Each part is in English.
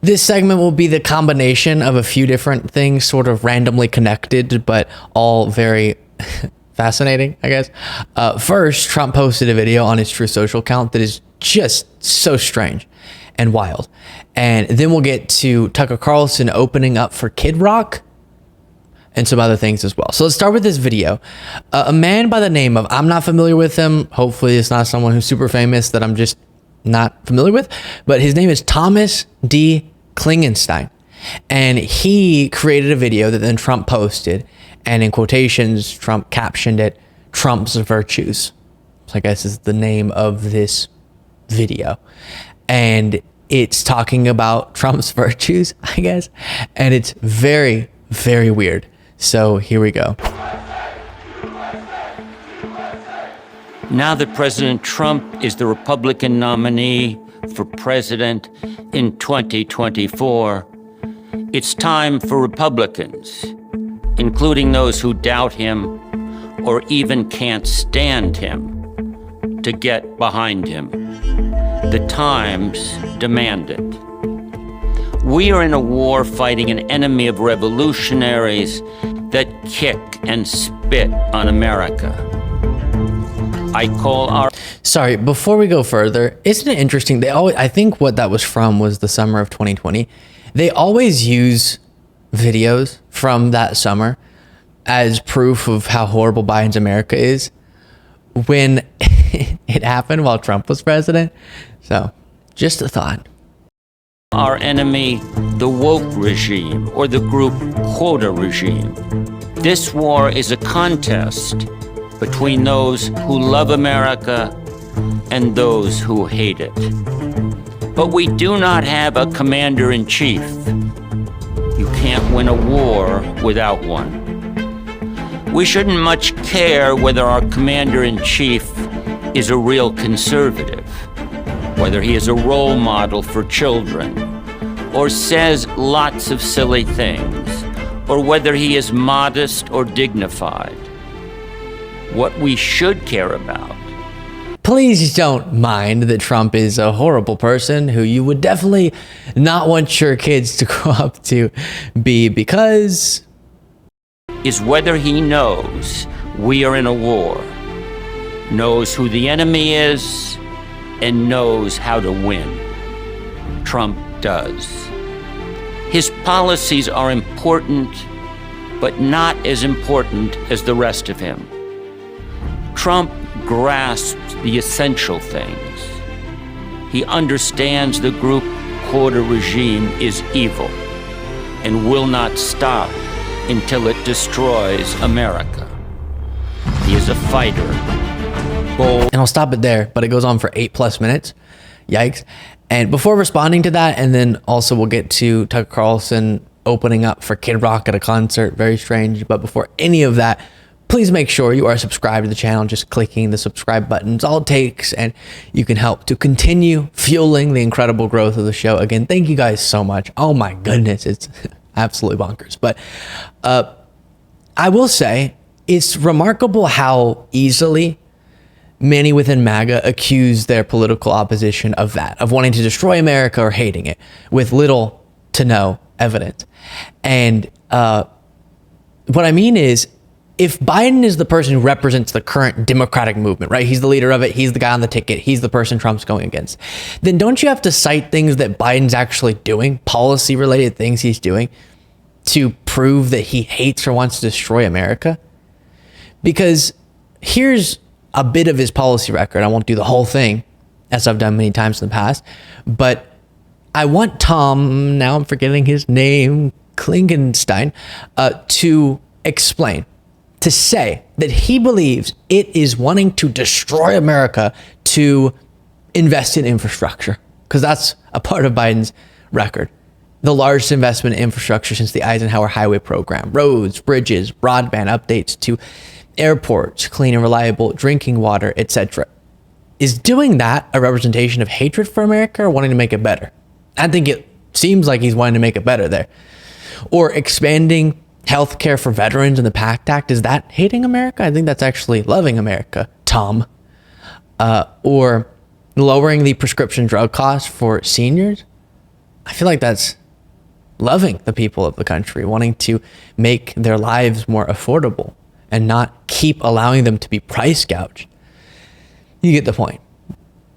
This segment will be the combination of a few different things, sort of randomly connected, but all very fascinating, I guess. First, Trump posted a video on his Truth Social account that is just so strange and wild. And then we'll get to Tucker Carlson opening up for Kid Rock and some other things as well. So let's start with this video. A man by the name of, I'm not familiar with him. Hopefully it's not someone who's super famous that I'm just not familiar with, but his name is Thomas D. Klingenstein. And he created a video that then Trump posted. And in quotations, Trump captioned it, Trump's virtues. So I guess is the name of this video. And it's talking about Trump's virtues, I guess. And it's very, very weird. So here we go. Now that President Trump is the Republican nominee for president in 2024, it's time for Republicans, including those who doubt him or even can't stand him, to get behind him. The times demand it. We are in a war fighting an enemy of revolutionaries that kick and spit on America. I call our... Sorry, before we go further, isn't it interesting? I think what that was from was the summer of 2020. They always use videos from that summer as proof of how horrible Biden's America is when it happened while Trump was president. So just a thought. Our enemy, the woke regime, or the group quota regime. This war is a contest between those who love America and those who hate it. But we do not have a commander-in-chief. You can't win a war without one. We shouldn't much care whether our commander-in-chief is a real conservative, whether he is a role model for children, or says lots of silly things, or whether he is modest or dignified. What we should care about. Please don't mind that Trump is a horrible person who you would definitely not want your kids to grow up to be, because... is whether he knows we are in a war, knows who the enemy is, and knows how to win. Trump does. His policies are important, but not as important as the rest of him. Trump grasps the essential things. He understands the group quota regime is evil and will not stop until it destroys America. He is a fighter, bold. And I'll stop it there, but it goes on for 8+ minutes. Yikes. And before responding to that, and then also we'll get to Tucker Carlson opening up for Kid Rock at a concert. Very strange. But before any of that, please make sure you are subscribed to the channel. Just clicking the subscribe button is all it takes, and you can help to continue fueling the incredible growth of the show. Again, thank you guys so much. Oh my goodness, it's absolutely bonkers. But I will say it's remarkable how easily many within MAGA accuse their political opposition of that, of wanting to destroy America or hating it, with little to no evidence. And what I mean is, if Biden is the person who represents the current Democratic movement, right? He's the leader of it. He's the guy on the ticket. He's the person Trump's going against. Then don't you have to cite things that Biden's actually doing, policy related things he's doing, to prove that he hates or wants to destroy America? Because here's a bit of his policy record. I won't do the whole thing, as I've done many times in the past, but I want Tom, now I'm forgetting his name, Klingenstein, to explain, to say that he believes it is wanting to destroy America to invest in infrastructure, because that's a part of Biden's record. The largest investment in infrastructure since the Eisenhower Highway Program, roads, bridges, broadband updates to airports, clean and reliable drinking water, etc. Is doing that a representation of hatred for America or wanting to make it better? I think it seems like he's wanting to make it better there. Or expanding healthcare for veterans in the PACT Act, is that hating America? I think that's actually loving America, Tom. Or lowering the prescription drug costs for seniors. I feel like that's loving the people of the country, wanting to make their lives more affordable and not keep allowing them to be price gouged. You get the point.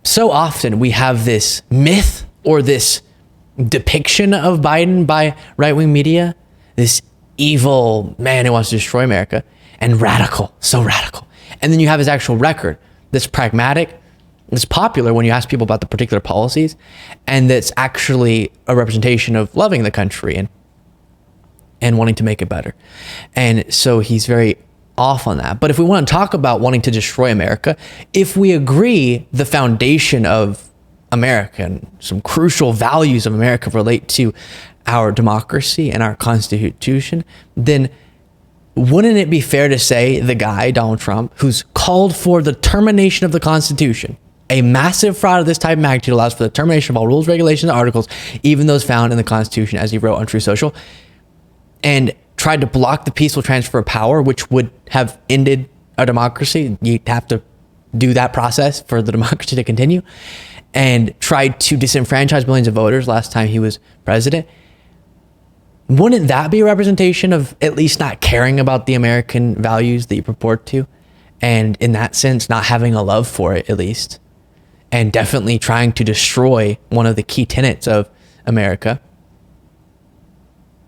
So often we have this myth or this depiction of Biden by right-wing media, this evil man who wants to destroy America, and radical, so radical. And then you have his actual record, this pragmatic, it's popular when you ask people about the particular policies, and that's actually a representation of loving the country and wanting to make it better. And so he's very off on that. But if we want to talk about wanting to destroy America, if we agree the foundation of America and some crucial values of America relate to our democracy and our Constitution, then wouldn't it be fair to say the guy, Donald Trump, who's called for the termination of the Constitution, a massive fraud of this type of magnitude, allows for the termination of all rules, regulations, and articles, even those found in the Constitution, as he wrote on True Social, and tried to block the peaceful transfer of power, which would have ended a democracy. You'd have to do that process for the democracy to continue, and tried to disenfranchise millions of voters last time he was president. Wouldn't that be a representation of at least not caring about the American values that you purport to? And in that sense, not having a love for it, at least. And definitely trying to destroy one of the key tenets of America.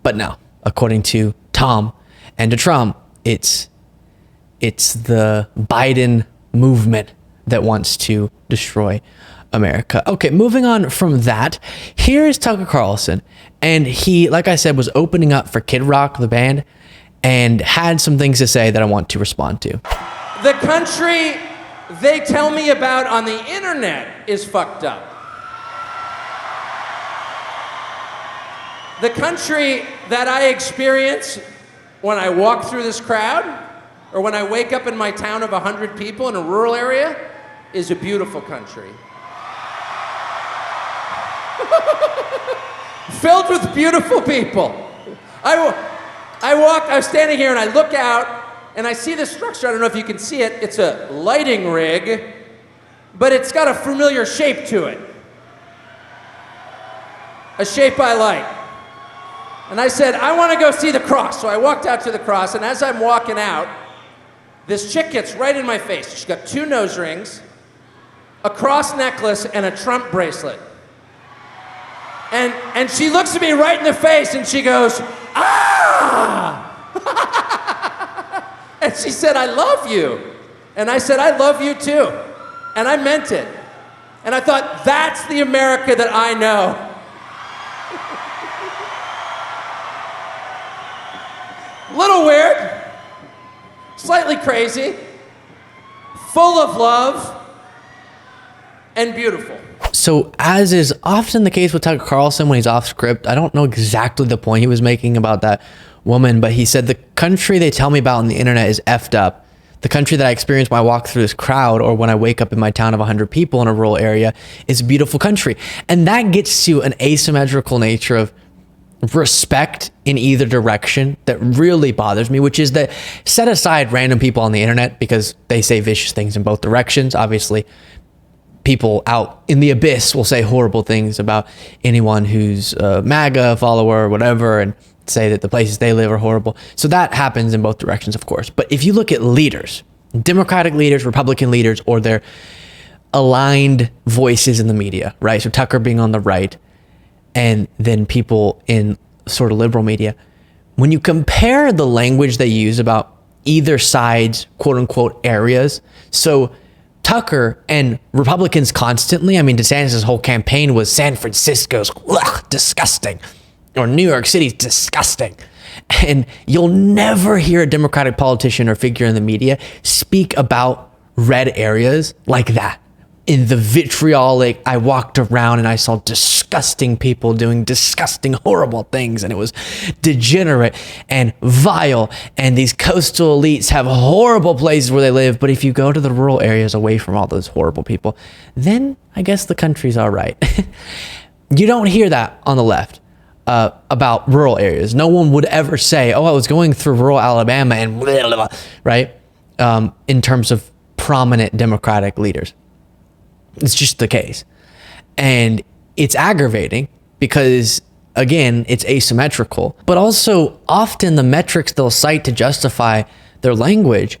But no, according to Tom and to Trump, it's the Biden movement that wants to destroy America. Okay, moving on from that, here is Tucker Carlson. And he, like I said, was opening up for Kid Rock, the band, and had some things to say that I want to respond to. The country they tell me about on the internet is fucked up. The country that I experience when I walk through this crowd, or when I wake up in my town of 100 people in a rural area, is a beautiful country. Filled with beautiful people. I was standing here and I look out and I see this structure. I don't know if you can see it. It's a lighting rig, but it's got a familiar shape to it. A shape I like. And I said, I want to go see the cross. So I walked out to the cross, and as I'm walking out, this chick gets right in my face. She's got 2 nose rings, a cross necklace, and a Trump bracelet. And she looks at me right in the face and she goes, ah! And she said, I love you. And I said, I love you too. And I meant it. And I thought, that's the America that I know. Little weird, slightly crazy, full of love, and beautiful. So, as is often the case with Tucker Carlson when he's off script, I don't know exactly the point he was making about that woman, but he said the country they tell me about on the internet is effed up. The country that I experience when I walk through this crowd or when I wake up in my town of 100 people in a rural area is a beautiful country. And that gets to an asymmetrical nature of respect in either direction that really bothers me, which is that set aside random people on the internet because they say vicious things in both directions. Obviously, people out in the abyss will say horrible things about anyone who's a MAGA follower or whatever and say that the places they live are horrible. So that happens in both directions, of course. But if you look at leaders, Democratic leaders, Republican leaders, or their aligned voices in the media, right? So Tucker being on the right, and then people in sort of liberal media, when you compare the language they use about either side's quote unquote areas, so Tucker and Republicans constantly, I mean, DeSantis' whole campaign was San Francisco's disgusting, or New York City's disgusting. And you'll never hear a Democratic politician or figure in the media speak about red areas like that. In the vitriolic, I walked around and I saw disgusting people doing disgusting, horrible things, and it was degenerate and vile, and these coastal elites have horrible places where they live, but if you go to the rural areas away from all those horrible people, then I guess the country's all right. You don't hear that on the left about rural areas. No one would ever say, oh, I was going through rural Alabama and blah, blah, blah, right? In terms of prominent Democratic leaders. It's just the case. And it's aggravating because again, it's asymmetrical. But also often the metrics they'll cite to justify their language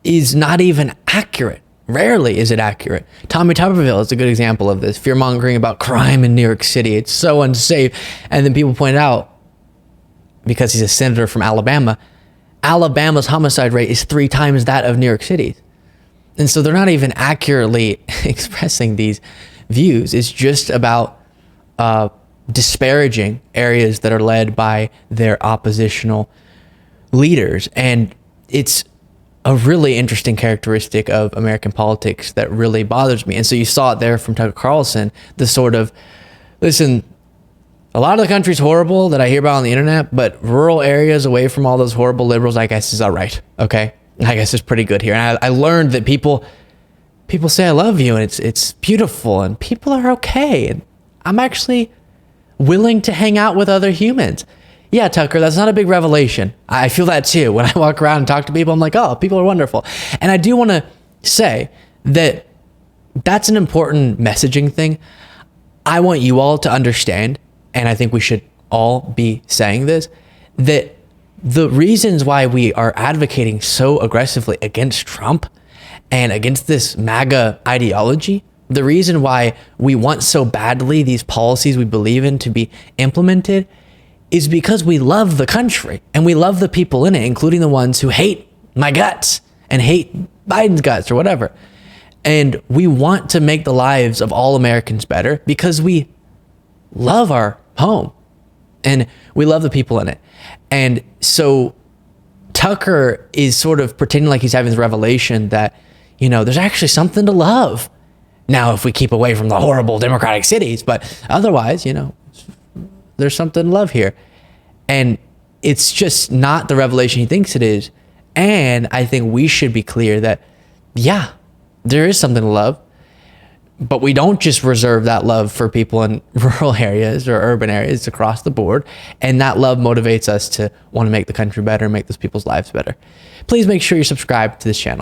is not even accurate. Rarely is it accurate. Tommy Tuberville is a good example of this. Fear-mongering about crime in New York City. It's so unsafe. And then people point out, because he's a senator from Alabama, Alabama's homicide rate is 3 times that of New York City's. And so they're not even accurately expressing these views. It's just about disparaging areas that are led by their oppositional leaders. And it's a really interesting characteristic of American politics that really bothers me. And so you saw it there from Tucker Carlson, the sort of, listen, a lot of the country's horrible that I hear about on the internet, but rural areas away from all those horrible liberals, I guess is all right. Okay. I guess it's pretty good here. And I learned that people say, I love you, and it's beautiful, and people are okay. And I'm actually willing to hang out with other humans. Yeah, Tucker, that's not a big revelation. I feel that too. When I walk around and talk to people, I'm like, oh, people are wonderful. And I do want to say that that's an important messaging thing. I want you all to understand, and I think we should all be saying this, that the reasons why we are advocating so aggressively against Trump and against this MAGA ideology, the reason why we want so badly these policies we believe in to be implemented is because we love the country and we love the people in it, including the ones who hate my guts and hate Biden's guts or whatever. And we want to make the lives of all Americans better because we love our home and we love the people in it. And so Tucker is sort of pretending like he's having this revelation that, you know, there's actually something to love. Now, if we keep away from the horrible Democratic cities, but otherwise, you know, there's something to love here. And it's just not the revelation he thinks it is. And I think we should be clear that, yeah, there is something to love, but we don't just reserve that love for people in rural areas or urban areas across the board. And that love motivates us to want to make the country better and make those people's lives better. Please make sure you subscribe to this channel.